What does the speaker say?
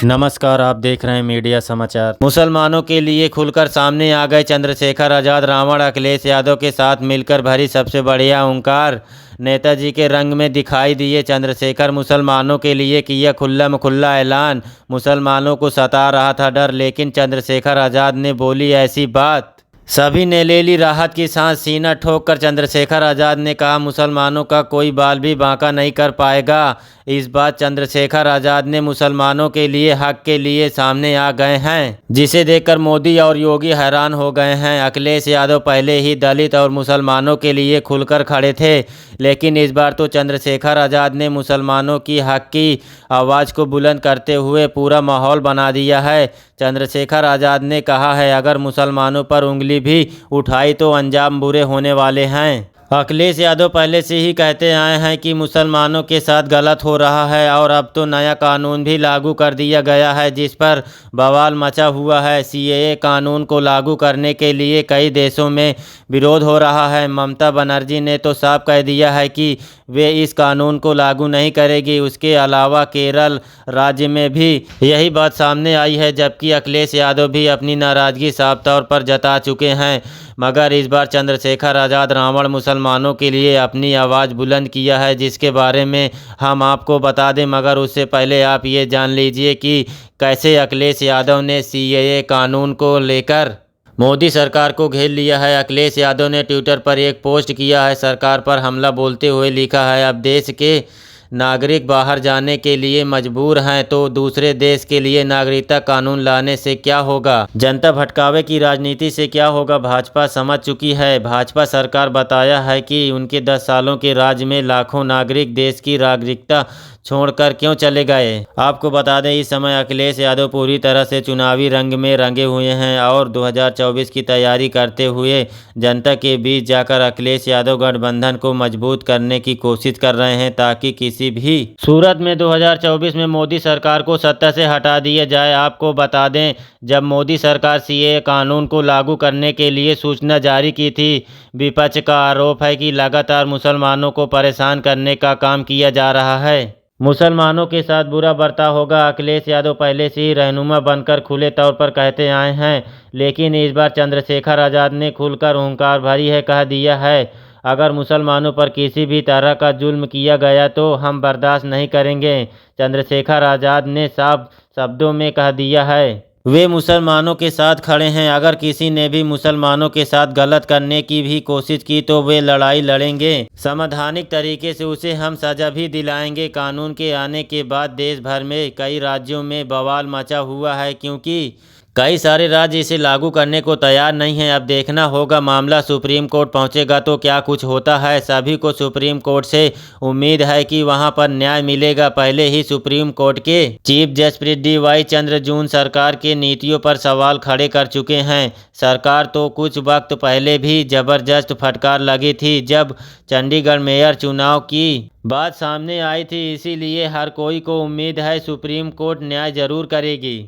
नमस्कार, आप देख रहे हैं मीडिया समाचार। मुसलमानों के लिए खुलकर सामने आ गए चंद्रशेखर आजाद। रावण अखिलेश यादव के साथ मिलकर भरी सबसे बढ़िया हुंकार। नेताजी के रंग में दिखाई दिए चंद्रशेखर। मुसलमानों के लिए किया खुल्ला म खुल्ला ऐलान। मुसलमानों को सता रहा था डर, लेकिन चंद्रशेखर आजाद ने बोली ऐसी बात। सभी ने ले ली राहत की सांस। सीना ठोक कर चंद्रशेखर आजाद ने कहा, मुसलमानों का कोई बाल भी बांका नहीं कर पाएगा। इस बार चंद्रशेखर आजाद ने मुसलमानों के लिए, हक के लिए सामने आ गए हैं, जिसे देखकर मोदी और योगी हैरान हो गए हैं। अखिलेश यादव पहले ही दलित और मुसलमानों के लिए खुलकर खड़े थे, लेकिन इस बार तो चंद्रशेखर आजाद ने मुसलमानों की हक की आवाज़ को बुलंद करते हुए पूरा माहौल बना दिया है। चंद्रशेखर आजाद ने कहा है, अगर मुसलमानों पर उंगली भी उठाई तो अंजाम बुरे होने वाले हैं। अखिलेश यादव पहले से ही कहते आए हैं कि मुसलमानों के साथ गलत हो रहा है, और अब तो नया कानून भी लागू कर दिया गया है, जिस पर बवाल मचा हुआ है। सीएए कानून को लागू करने के लिए कई देशों में विरोध हो रहा है। ममता बनर्जी ने तो साफ कह दिया है कि वे इस कानून को लागू नहीं करेगी। उसके अलावा केरल राज्य में भी यही बात सामने आई है, जबकि अखिलेश यादव भी अपनी नाराज़गी साफ तौर पर जता चुके हैं। मगर इस बार चंद्रशेखर आजाद रावण मुसलमानों के लिए अपनी आवाज़ बुलंद किया है, जिसके बारे में हम आपको बता दें। मगर उससे पहले आप ये जान लीजिए कि कैसे अखिलेश यादव ने सीएए कानून को लेकर मोदी सरकार को घेर लिया है। अखिलेश यादव ने ट्विटर पर एक पोस्ट किया है। सरकार पर हमला बोलते हुए लिखा है, अब देश के नागरिक बाहर जाने के लिए मजबूर हैं तो दूसरे देश के लिए नागरिकता कानून लाने से क्या होगा। जनता भटकावे की राजनीति से क्या होगा, भाजपा समझ चुकी है। भाजपा सरकार बताया है कि उनके 10 सालों के राज में लाखों नागरिक देश की नागरिकता छोड़कर क्यों चले गए। आपको बता दें, इस समय अखिलेश यादव पूरी तरह से चुनावी रंग में रंगे हुए हैं और 2024 की तैयारी करते हुए जनता के बीच जाकर अखिलेश यादव गठबंधन को मजबूत करने की कोशिश कर रहे हैं, ताकि किसी भी सूरत में 2024 में मोदी सरकार को सत्ता से हटा दिया जाए। आपको बता दें, जब मोदी सरकार सीएए कानून को लागू करने के लिए सूचना जारी की थी, विपक्ष का आरोप है कि लगातार मुसलमानों को परेशान करने का काम किया जा रहा है। मुसलमानों के साथ बुरा बर्ताव होगा। अखिलेश यादव पहले से ही रहनुमा बनकर खुले तौर पर कहते आए हैं, लेकिन इस बार चंद्रशेखर आजाद ने खुलकर हुंकार भरी है कह दिया है, अगर मुसलमानों पर किसी भी तरह का जुल्म किया गया तो हम बर्दाश्त नहीं करेंगे। चंद्रशेखर आजाद ने साफ शब्दों में कह दिया है, वे मुसलमानों के साथ खड़े हैं। अगर किसी ने भी मुसलमानों के साथ गलत करने की भी कोशिश की तो वे लड़ाई लड़ेंगे। संवैधानिक तरीके से उसे हम सजा भी दिलाएंगे। कानून के आने के बाद देश भर में कई राज्यों में बवाल मचा हुआ है, क्योंकि कई सारे राज्य इसे लागू करने को तैयार नहीं हैं। अब देखना होगा मामला सुप्रीम कोर्ट पहुंचेगा तो क्या कुछ होता है। सभी को सुप्रीम कोर्ट से उम्मीद है कि वहां पर न्याय मिलेगा। पहले ही सुप्रीम कोर्ट के चीफ जस्टिस DY चंद्रचूड़ सरकार के नीतियों पर सवाल खड़े कर चुके हैं। सरकार तो कुछ वक्त पहले भी जबरदस्त फटकार लगी थी, जब चंडीगढ़ मेयर चुनाव की बात सामने आई थी। इसीलिए हर कोई को उम्मीद है सुप्रीम कोर्ट न्याय जरूर करेगी।